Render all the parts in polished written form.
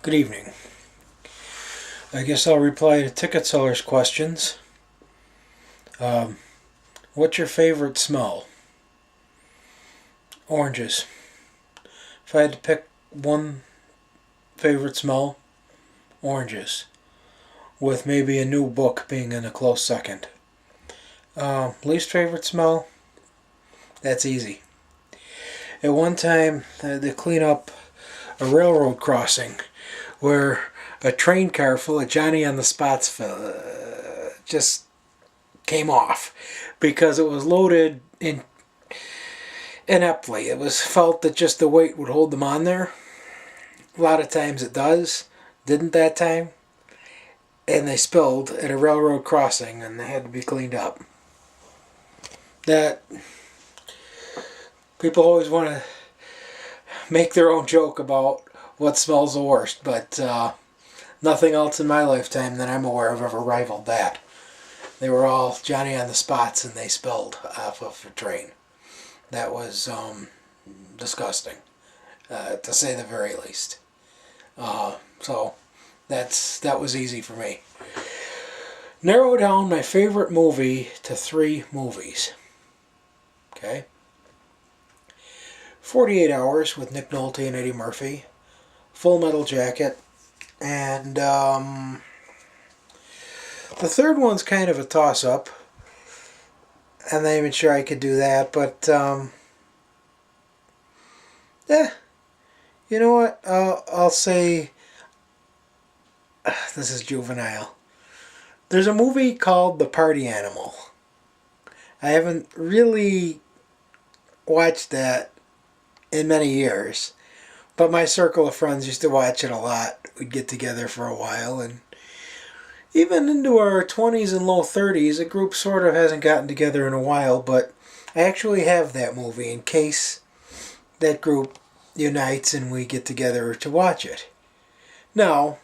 Good evening. I guess I'll reply to Ticketseller's questions. What's your favorite smell? Oranges. If I had to pick one favorite smell, oranges. With maybe a new book being in a close second. Least favorite smell? That's easy. At one time, they clean up a railroad crossing where a train car full of Johnny-on-the-spots just came off because it was loaded ineptly. It was felt that just the weight would hold them on there. A lot of times it does. Didn't that time. And they spilled at a railroad crossing and they had to be cleaned up. That people always want to make their own joke about what smells the worst, but nothing else in my lifetime that I'm aware of ever rivaled that. They were all Johnny on the spots and they spilled off of a train. That was disgusting, to say the very least. So that was easy for me. Narrow down my favorite movie to 3 movies. Okay? 48 Hours with Nick Nolte and Eddie Murphy. Full Metal Jacket. And the third one's kind of a toss-up. I'm not even sure I could do that, but you know what? I'll say this is juvenile. There's a movie called The Party Animal. I haven't really watched that in many years, but my circle of friends used to watch it a lot. We'd get together for a while, and even into our 20s and low 30s, a group sort of hasn't gotten together in a while, but I actually have that movie in case that group unites and we get together to watch it. Now,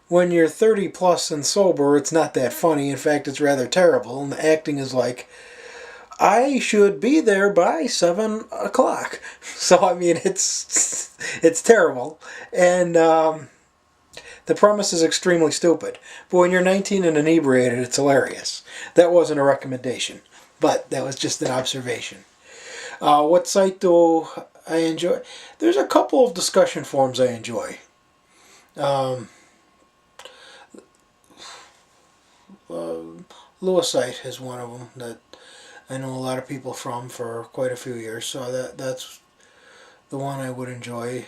when you're 30 plus and sober, it's not that funny. In fact, it's rather terrible, and the acting is like, I should be there by 7 o'clock. So, I mean, it's terrible. And the premise is extremely stupid. But when you're 19 and inebriated, it's hilarious. That wasn't a recommendation, but that was just an observation. What site do I enjoy? There's a couple of discussion forums I enjoy. Lewisite is one of them that I know a lot of people from for quite a few years, so that's the one I would enjoy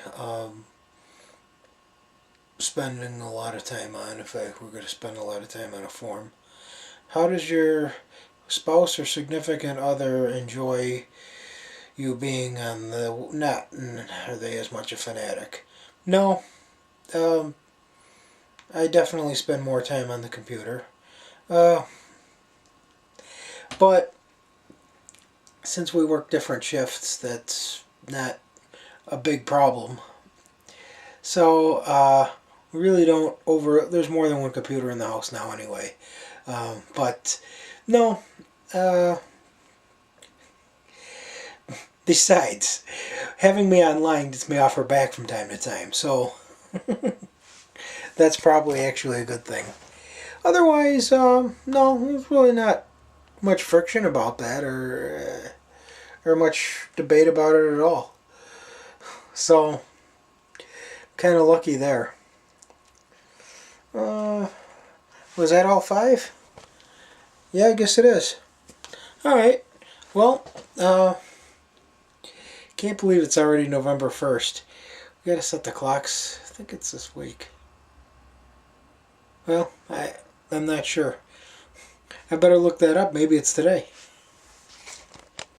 spending a lot of time on if I were going to spend a lot of time on a forum. How does your spouse or significant other enjoy you being on the net, and are they as much a fanatic? No, I definitely spend more time on the computer. But since we work different shifts, that's not a big problem. So, we really don't there's more than one computer in the house now anyway. But, no, besides, having me online gets me off her back from time to time, so that's probably actually a good thing. Otherwise, no, there's really not much friction about that or much debate about it at all. So, kind of lucky there. Was that all 5? Yeah, I guess it is. Alright, well, can't believe it's already November 1st. We gotta set the clocks. I think it's this week. Well, I'm not sure. I better look that up. Maybe it's today.